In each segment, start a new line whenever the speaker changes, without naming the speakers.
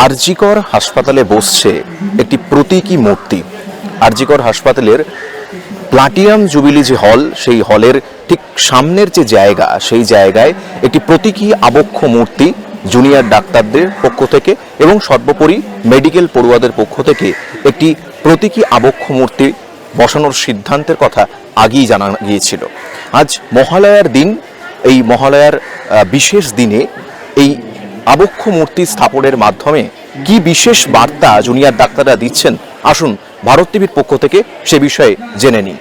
আরজিকর হাসপাতালে বসছে একটি প্রতীকী মূর্তি। আরজিকর হাসপাতালের প্লাটিনাম জুবিলি যে হল, সেই হলের ঠিক সামনের যে জায়গা, সেই জায়গায় একটি প্রতীকী আবক্ষ মূর্তি জুনিয়র ডাক্তারদের পক্ষ থেকে এবং সর্বোপরি মেডিকেল পড়ুয়াদের পক্ষ থেকে একটি প্রতীকী আবক্ষ মূর্তি বসানোর সিদ্ধান্তের কথা আগেই জানা গিয়েছিল। আজ মহালয়ার দিন, এই মহালয়ার বিশেষ দিনে এই আবক্ষ মূর্তি স্থাপনের মাধ্যমে কি বিশেষ বার্তা জুনিয়র ডাক্তাররা দিচ্ছেন, আসুন ভারত টিভির পক্ষ থেকে সে বিষয়ে জেনে নিই।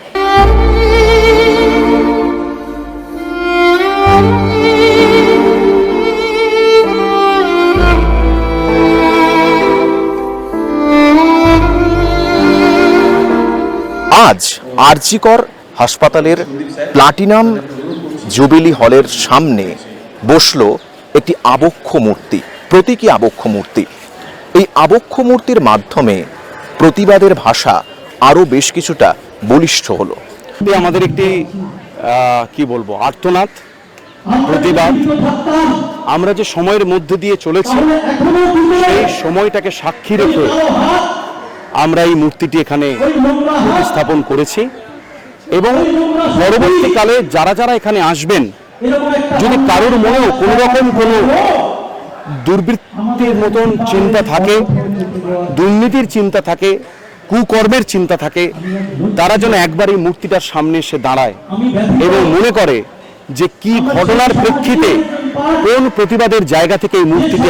আজ আরজিকর হাসপাতালের প্লাটিনাম জুবিলি হলের সামনে বসলো একটি আবক্ষ মূর্তি, প্রতীকী আবক্ষ মূর্তি। এই আবক্ষ মূর্তির মাধ্যমে প্রতিবাদের ভাষা আরো বেশ কিছুটা বলিষ্ঠ হলো।
আমাদের একটি কি বলবো, আর্তনাদ, প্রতিবাদ। আমরা যে সময়ের মধ্যে দিয়ে চলেছি, সেই সময়টাকে সাক্ষী রেখে আমরা এই মূর্তিটি এখানে প্রতিস্থাপন করেছি এবং পরবর্তীকালে যারা যারা এখানে আসবেন, যদি কারোর মনেও কোনো রকম কোনো দুর্বৃত্তির মতন চিন্তা থাকে, দুর্নীতির চিন্তা থাকে, কুকর্মের চিন্তা থাকে, তারা যেন একবার এই মূর্তিটার সামনে এসে দাঁড়ায় এবং মনে করে যে কি ঘটনার প্রেক্ষিতে, কোন প্রতিবাদের জায়গা থেকে এই মূর্তিটি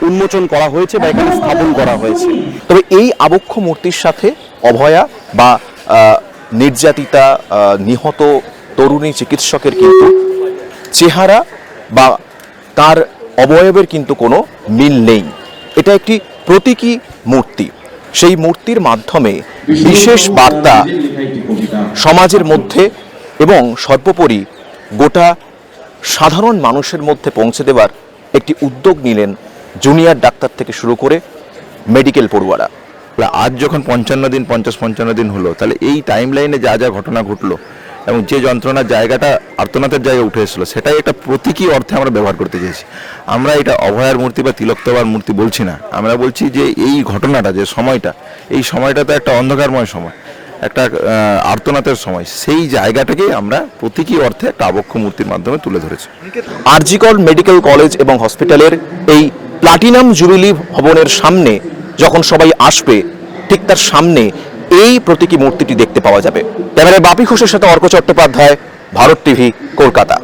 উন্মোচন করা হয়েছে বা এখানে স্থাপন করা হয়েছে।
তবে এই আবক্ষ মূর্তির সাথে অভয়া বা নির্যাতিতা নিহত তরুণী চিকিৎসকের কিন্তু চেহারা বা তার অবয়বের কিন্তু কোনো মিল নেই। এটা একটি প্রতীকী মূর্তি। সেই মূর্তির মাধ্যমে বিশেষ বার্তা সমাজের মধ্যে এবং সর্বোপরি গোটা সাধারণ মানুষের মধ্যে পৌঁছে দেওয়ার একটি উদ্যোগ নিলেন জুনিয়র ডাক্তার থেকে শুরু করে মেডিকেল পড়ুয়ারা।
আজ যখন 50-55 দিন হলো, তাহলে এই টাইম লাইনে যা যা ঘটনা ঘটলো এবং যে যন্ত্রণার জায়গাটা আর্তনাদের জায়গায় উঠে এসেছিলো, সেটাই একটা প্রতীকী অর্থে আমরা ব্যবহার করতে চেয়েছি। আমরা এটা অভয়ার মূর্তি বা তিলোত্তমার মূর্তি বলছি না, আমরা বলছি যে এই ঘটনাটা, যে সময়টা, এই সময়টা তো একটা অন্ধকারময় সময়, একটা আর্তনাদের সময়, সেই জায়গাটাকে আমরা প্রতীকী অর্থে একটা আবক্ষ মূর্তির মাধ্যমে তুলে ধরেছি।
আরজিকর মেডিকেল কলেজ এবং হসপিটালের এই প্লাটিনাম জুবিলি ভবনের সামনে যখন সবাই আসবে, ঠিক তার সামনে এই প্রতীকী মূর্তিটি দেখতে পাওয়া যাবে। ক্যামেরায় বাপি ঘোষের সাথে অর্ক চট্টোপাধ্যায়, ভারত টিভি, কলকাতা।